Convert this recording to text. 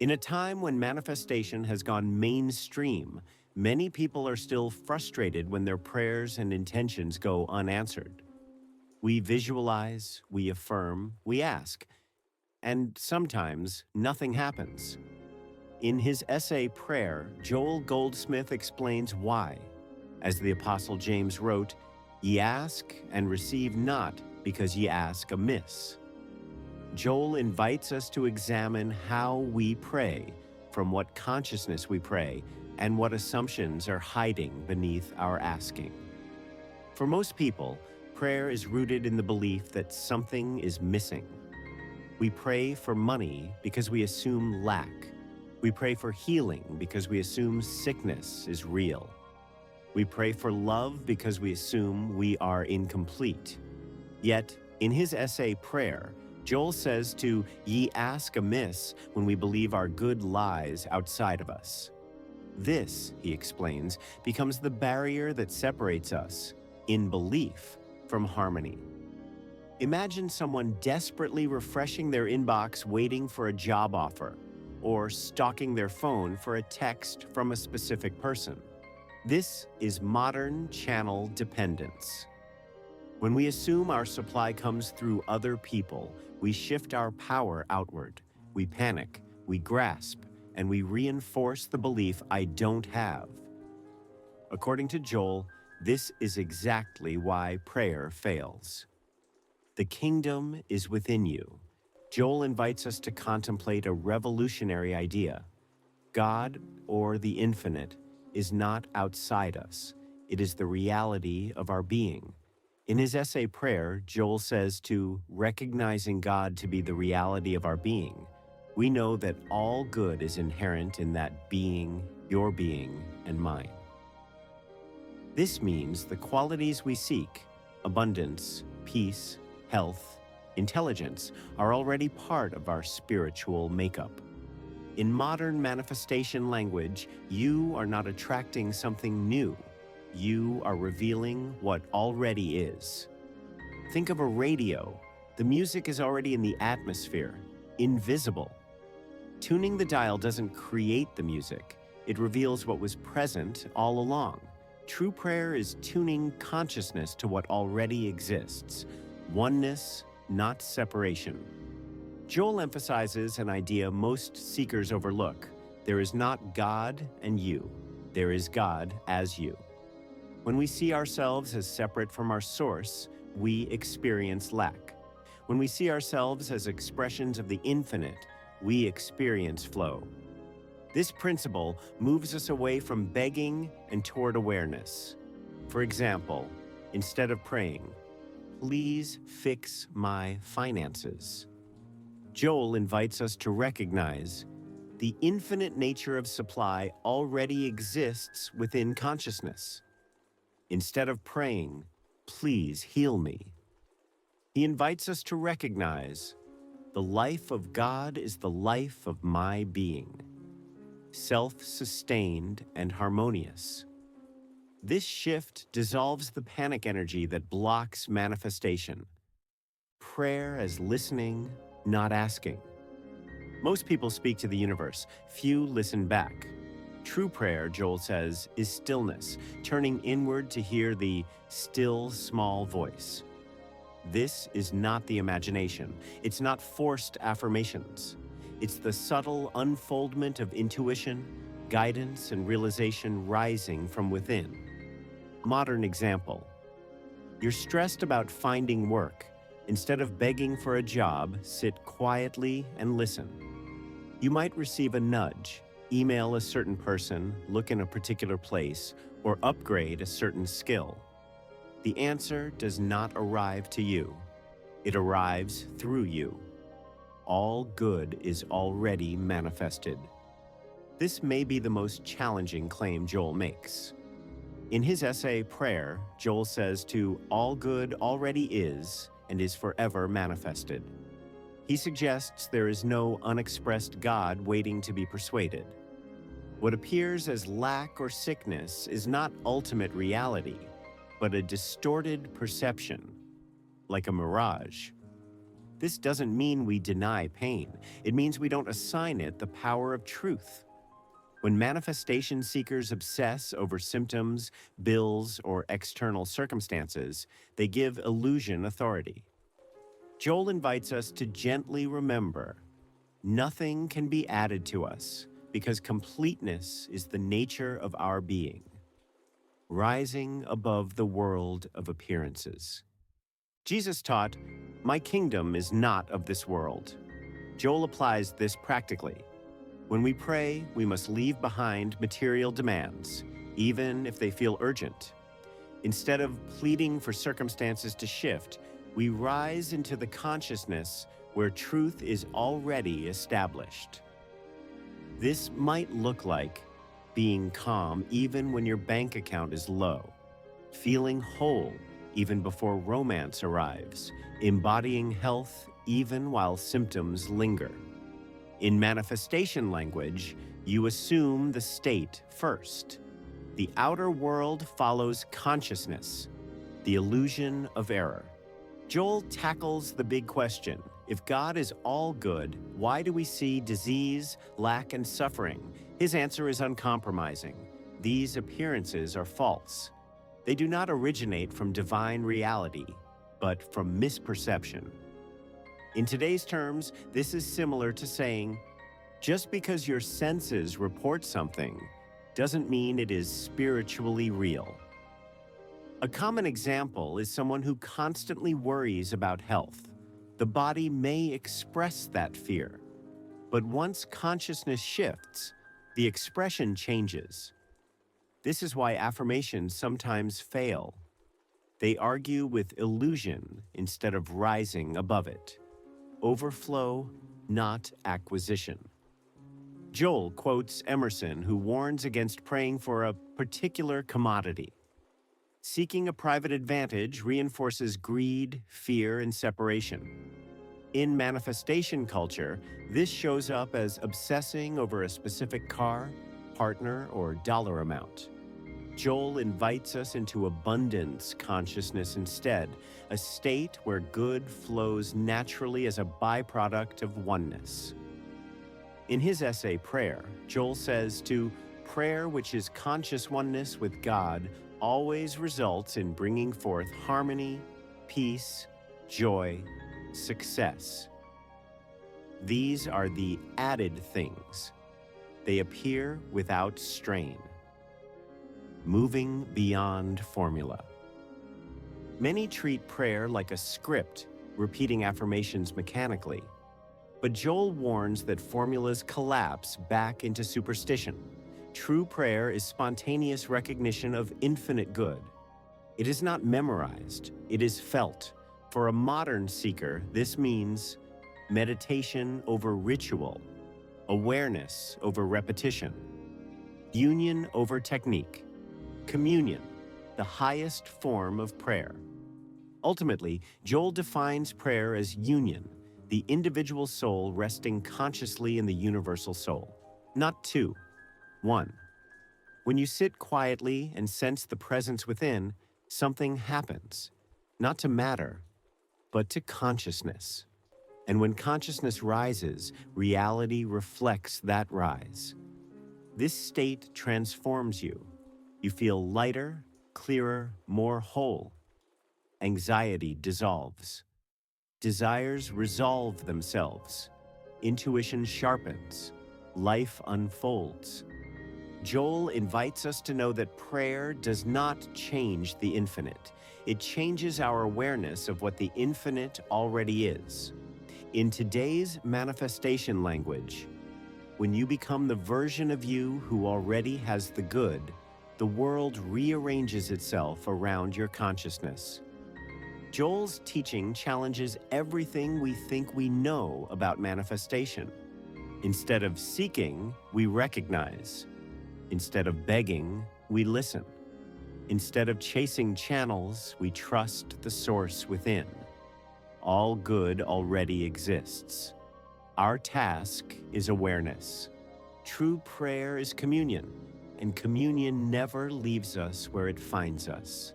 In a time when manifestation has gone mainstream, many people are still frustrated when their prayers and intentions go unanswered. We visualize, we affirm, we ask, and sometimes nothing happens. In his essay Prayer, Joel Goldsmith explains why. As the Apostle James wrote, "Ye ask and receive not, because ye ask amiss." Joel invites us to examine how we pray, from what consciousness we pray, and what assumptions are hiding beneath our asking. For most people, prayer is rooted in the belief that something is missing. We pray for money because we assume lack. We pray for healing because we assume sickness is real. We pray for love because we assume we are incomplete. Yet, in his essay Prayer, Joel says to "ye ask amiss" when we believe our good lies outside of us. This, he explains, becomes the barrier that separates us, in belief, from harmony. Imagine someone desperately refreshing their inbox waiting for a job offer, or stalking their phone for a text from a specific person. This is modern channel dependence. When we assume our supply comes through other people, we shift our power outward. We panic, we grasp, and we reinforce the belief "I don't have." According to Joel, this is exactly why prayer fails. The kingdom is within you. Joel invites us to contemplate a revolutionary idea. God, or the infinite, is not outside us. It is the reality of our being. In his essay Prayer, Joel says to recognizing God to be the reality of our being, we know that all good is inherent in that being, your being, and mine. This means the qualities we seek, abundance, peace, health, intelligence, are already part of our spiritual makeup. In modern manifestation language, you are not attracting something new. You are revealing what already is. Think of a radio. The music is already in the atmosphere, invisible. Tuning the dial doesn't create the music. It reveals what was present all along. True prayer is tuning consciousness to what already exists. Oneness, not separation. Joel emphasizes an idea most seekers overlook. There is not God and you. There is God as you. When we see ourselves as separate from our source, we experience lack. When we see ourselves as expressions of the infinite, we experience flow. This principle moves us away from begging and toward awareness. For example, instead of praying, "Please fix my finances," Joel invites us to recognize the infinite nature of supply already exists within consciousness. Instead of praying, "Please heal me," he invites us to recognize the life of God is the life of my being, self-sustained and harmonious. This shift dissolves the panic energy that blocks manifestation. Prayer as listening, not asking. Most people speak to the universe, few listen back. True prayer, Joel says, is stillness, turning inward to hear the still, small voice. This is not the imagination. It's not forced affirmations. It's the subtle unfoldment of intuition, guidance, and realization rising from within. Modern example. You're stressed about finding work. Instead of begging for a job, sit quietly and listen. You might receive a nudge, email a certain person, look in a particular place, or upgrade a certain skill. The answer does not arrive to you. It arrives through you. All good is already manifested. This may be the most challenging claim Joel makes. In his essay Prayer, Joel says to all good already is and is forever manifested. He suggests there is no unexpressed God waiting to be persuaded. What appears as lack or sickness is not ultimate reality, but a distorted perception, like a mirage. This doesn't mean we deny pain. It means we don't assign it the power of truth. When manifestation seekers obsess over symptoms, bills, or external circumstances, they give illusion authority. Joel invites us to gently remember, nothing can be added to us because completeness is the nature of our being, rising above the world of appearances. Jesus taught, "My kingdom is not of this world." Joel applies this practically. When we pray, we must leave behind material demands, even if they feel urgent. Instead of pleading for circumstances to shift, we rise into the consciousness where truth is already established. This might look like being calm even when your bank account is low, feeling whole even before romance arrives, embodying health even while symptoms linger. In manifestation language, you assume the state first. The outer world follows consciousness, the illusion of error. Joel tackles the big question: if God is all good, why do we see disease, lack, and suffering? His answer is uncompromising. These appearances are false. They do not originate from divine reality, but from misperception. In today's terms, this is similar to saying, just because your senses report something doesn't mean it is spiritually real. A common example is someone who constantly worries about health. The body may express that fear, but once consciousness shifts, the expression changes. This is why affirmations sometimes fail. They argue with illusion instead of rising above it. Overflow, not acquisition. Joel quotes Emerson, who warns against praying for a particular commodity. Seeking a private advantage reinforces greed, fear, and separation. In manifestation culture, this shows up as obsessing over a specific car, partner, or dollar amount. Joel invites us into abundance consciousness instead, a state where good flows naturally as a byproduct of oneness. In his essay, Prayer, Joel says prayer which is conscious oneness with God always results in bringing forth harmony, peace, joy, success. These are the added things. They appear without strain. Moving beyond formula. Many treat prayer like a script, repeating affirmations mechanically. But Joel warns that formulas collapse back into superstition. True prayer is spontaneous recognition of infinite good. It is not memorized, it is felt. For a modern seeker, this means meditation over ritual, awareness over repetition, union over technique, communion, the highest form of prayer. Ultimately, Joel defines prayer as union, the individual soul resting consciously in the universal soul. Not two, one. When you sit quietly and sense the presence within, something happens, not to matter, but to consciousness. And when consciousness rises, reality reflects that rise. This state transforms you. You feel lighter, clearer, more whole. Anxiety dissolves. Desires resolve themselves. Intuition sharpens. Life unfolds. Joel invites us to know that prayer does not change the infinite. It changes our awareness of what the infinite already is. In today's manifestation language, when you become the version of you who already has the good, the world rearranges itself around your consciousness. Joel's teaching challenges everything we think we know about manifestation. Instead of seeking, we recognize. Instead of begging, we listen. Instead of chasing channels, we trust the source within. All good already exists. Our task is awareness. True prayer is communion, and communion never leaves us where it finds us.